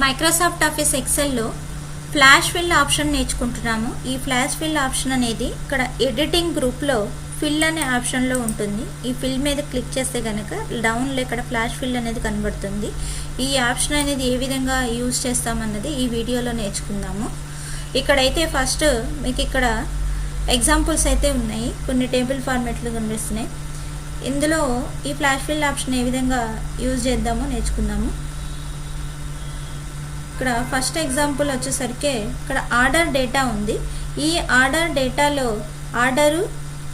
Microsoft Office ఎక్సెల్లో flash fill option నేర్చుకుంటున్నాము. ఈ ఫ్లాష్ ఫిల్ ఆప్షన్ అనేది ఇక్కడ ఎడిటింగ్ గ్రూప్లో ఫిల్ అనే ఆప్షన్లో ఉంటుంది. ఈ ఫిల్ మీద క్లిక్ చేస్తే కనుక డౌన్లో ఇక్కడ ఫ్లాష్ ఫిల్ అనేది కనబడుతుంది. ఈ ఆప్షన్ అనేది ఏ విధంగా యూజ్ చేస్తామన్నది ఈ వీడియోలో నేర్చుకుందాము. ఇక్కడైతే ఫస్ట్ మీకు ఇక్కడ ఎగ్జాంపుల్స్ అయితే ఉన్నాయి, కొన్ని టేబుల్ ఫార్మాట్లు కనిపిస్తున్నాయి. ఇందులో ఈ ఫ్లాష్ ఫిల్ ఆప్షన్ ఏ విధంగా యూజ్ చేద్దామో నేర్చుకుందాము. ఇక్కడ ఫస్ట్ ఎగ్జాంపుల్ వచ్చేసరికి ఇక్కడ ఆర్డర్ డేటా ఉంది. ఈ ఆర్డర్ డేటాలో ఆర్డరు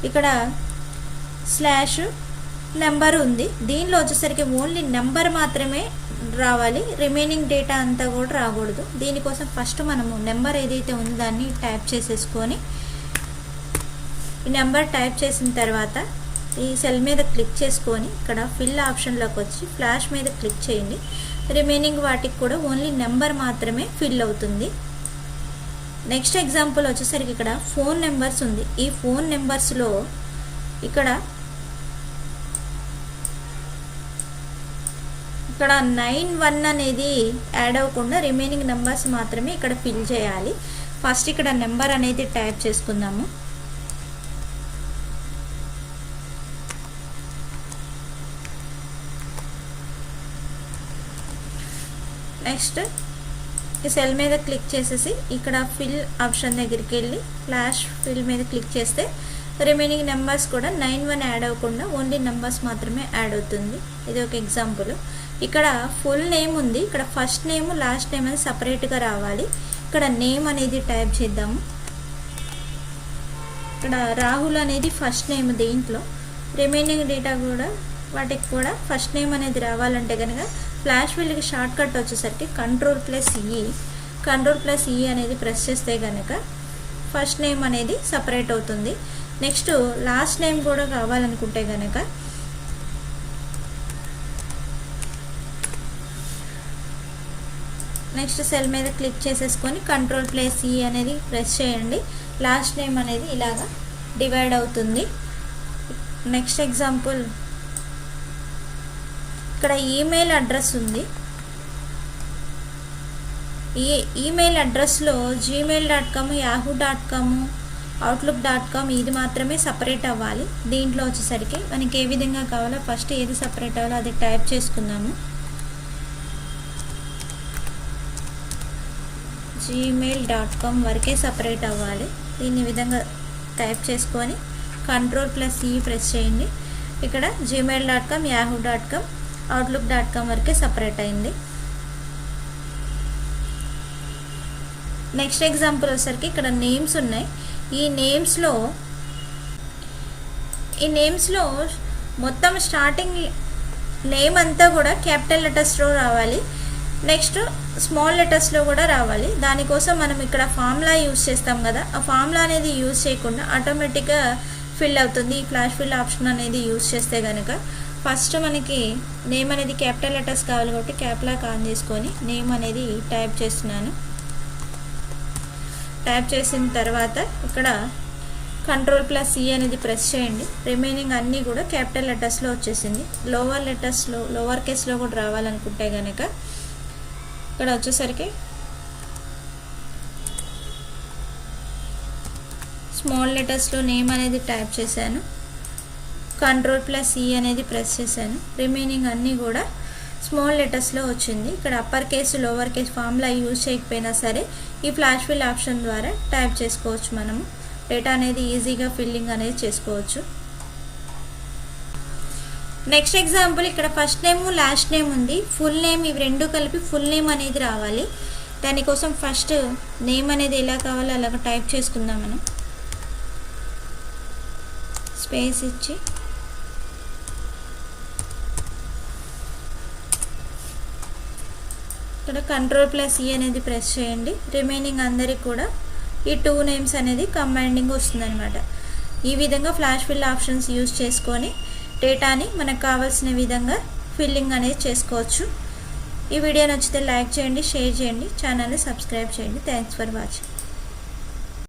ఇక్కడ స్లాష్ నెంబర్ ఉంది. దీనిలో వచ్చేసరికి ఓన్లీ నెంబర్ మాత్రమే రావాలి, రిమైనింగ్ డేటా అంతా కూడా రాకూడదు. దీనికోసం ఫస్ట్ మనము నెంబర్ ఏదైతే ఉందో దాన్ని టైప్ చేసేసుకొని ఈ నెంబర్ టైప్ చేసిన తర్వాత ఈ సెల్ మీద క్లిక్ చేసుకొని ఇక్కడ ఫిల్ ఆప్షన్లోకి వచ్చి ఫ్లాష్ మీద క్లిక్ చేయండి. రిమైనింగ్ వాటికి కూడా ఓన్లీ నెంబర్ మాత్రమే ఫిల్ అవుతుంది. నెక్స్ట్ ఎగ్జాంపుల్ వచ్చేసరికి ఇక్కడ ఫోన్ నెంబర్స్ ఉంది. ఈ ఫోన్ నెంబర్స్లో ఇక్కడ 91 అనేది యాడ్ అవ్వకుండా రిమైనింగ్ నెంబర్స్ మాత్రమే ఇక్కడ ఫిల్ చేయాలి. ఫస్ట్ ఇక్కడ నెంబర్ అనేది టైప్ చేసుకుందాము. నెక్స్ట్ ఈ సెల్ మీద క్లిక్ చేసేసి ఇక్కడ ఫిల్ ఆప్షన్ దగ్గరికి వెళ్ళి ఫ్లాష్ ఫిల్ మీద క్లిక్ చేస్తే రిమైనింగ్ నెంబర్స్ కూడా 91 యాడ్ అవ్వకుండా ఓన్లీ నెంబర్స్ మాత్రమే యాడ్ అవుతుంది. ఇది ఒక ఎగ్జాంపుల్. ఇక్కడ ఫుల్ నేమ్ ఉంది. ఇక్కడ ఫస్ట్ నేమ్ లాస్ట్ నేమ్ అనేది సపరేట్గా రావాలి. ఇక్కడ నేమ్ అనేది టైప్ చేద్దాము. ఇక్కడ రాహుల్ అనేది ఫస్ట్ నేమ్. దీంట్లో రిమైనింగ్ డేటా కూడా వాటికి కూడా ఫస్ట్ నేమ్ అనేది రావాలంటే కనుక ఫ్లాష్ ఫిల్కి షార్ట్ కట్ వచ్చేసరికి కంట్రోల్+E అనేది ప్రెస్ చేస్తే కనుక ఫస్ట్ నేమ్ అనేది సపరేట్ అవుతుంది. నెక్స్ట్ లాస్ట్ నేమ్ కూడా కావాలనుకుంటే కనుక నెక్స్ట్ సెల్ మీద క్లిక్ చేసేసుకొని కంట్రోల్+E అనేది ప్రెస్ చేయండి. లాస్ట్ నేమ్ అనేది ఇలాగా డివైడ్ అవుతుంది. నెక్స్ట్ ఎగ్జాంపుల్ ఇక్కడ ఈమెయిల్ అడ్రస్ ఉంది. ఈ ఈమెయిల్ అడ్రస్లో gmail.com, yahoo.com, outlook.com ఇది మాత్రమే సపరేట్ అవ్వాలి. దీంట్లో వచ్చేసరికి మనకి ఏ విధంగా కావాలో ఫస్ట్ ఏది సపరేట్ అవ్వాలో అది టైప్ చేసుకుందాము. gmail.com వరకే సపరేట్ అవ్వాలి. దీన్ని విధంగా టైప్ చేసుకొని కంట్రోల్+E ప్రెస్ చేయండి. ఇక్కడ gmail.com, yahoo.com, outlook.com వరకే సపరేట్ అయింది. నెక్స్ట్ ఎగ్జాంపుల్ వచ్చేసరికి ఇక్కడ నేమ్స్ ఉన్నాయి. ఈ నేమ్స్లో మొత్తం స్టార్టింగ్ నేమ్ అంతా కూడా క్యాపిటల్ లెటర్స్లో రావాలి. నెక్స్ట్ స్మాల్ లెటర్స్లో కూడా రావాలి. దానికోసం మనం ఇక్కడ ఫార్ములా యూజ్ చేస్తాం కదా, ఆ ఫార్ములా అనేది యూజ్ చేయకుండా ఆటోమేటిక్గా ఫిల్ అవుతుంది. ఈ ఫ్లాష్ ఫిల్ ఆప్షన్ అనేది యూజ్ చేస్తే కనుక ఫస్ట్ మనకి నేమ్ అనేది క్యాపిటల్ లెటర్స్ కావాలి కాబట్టి క్యాప్ లాక్ ఆన్ చేసుకొని నేమ్ అనేది టైప్ చేస్తున్నాను. టైప్ చేసిన తర్వాత ఇక్కడ కంట్రోల్+E అనేది ప్రెస్ చేయండి. రిమైనింగ్ అన్నీ కూడా క్యాపిటల్ లెటర్స్లో వచ్చేసింది. లోవర్ కేస్లో కూడా రావాలనుకుంటే కనుక ఇక్కడ వచ్చేసరికి స్మాల్ లెటర్స్లో నేమ్ అనేది టైప్ చేశాను. కంట్రోల్+E అనేది ప్రెస్ చేశాను. రిమైనింగ్ అన్నీ కూడా స్మాల్ లెటర్స్లో వచ్చింది. ఇక్కడ upper case lower case formula use చేయకపోయినా సరే ఈ ఫ్లాష్ ఫిల్ ఆప్షన్ ద్వారా టైప్ చేసుకోవచ్చు. మనము డేటా అనేది ఈజీగా ఫిల్లింగ్ అనేది చేసుకోవచ్చు. నెక్స్ట్ ఎగ్జాంపుల్ ఇక్కడ ఫస్ట్ నేమ్ లాస్ట్ నేమ్ ఉంది. ఫుల్ నేమ్ ఇవి రెండు కలిపి ఫుల్ నేమ్ అనేది రావాలి. దానికోసం ఫస్ట్ నేమ్ అనేది ఎలా కావాలో అలాగ టైప్ చేసుకుందాం. మనం స్పేస్ ఇచ్చి ఇక్కడ కంట్రోల్+E అనేది ప్రెస్ చేయండి. రిమైనింగ్ అందరికి కూడా ఈ 2 నేమ్స్ అనేది కంబైండింగ్ వస్తుంది అనమాట. ఈ విధంగా ఫ్లాష్ ఫిల్ ఆప్షన్స్ యూజ్ చేసుకొని డేటాని మనకు కావాల్సిన విధంగా ఫిల్లింగ్ అనేది చేసుకోవచ్చు. ఈ వీడియో నచ్చితే లైక్ చేయండి, షేర్ చేయండి, ఛానల్ని సబ్స్క్రైబ్ చేయండి. Thanks for watching.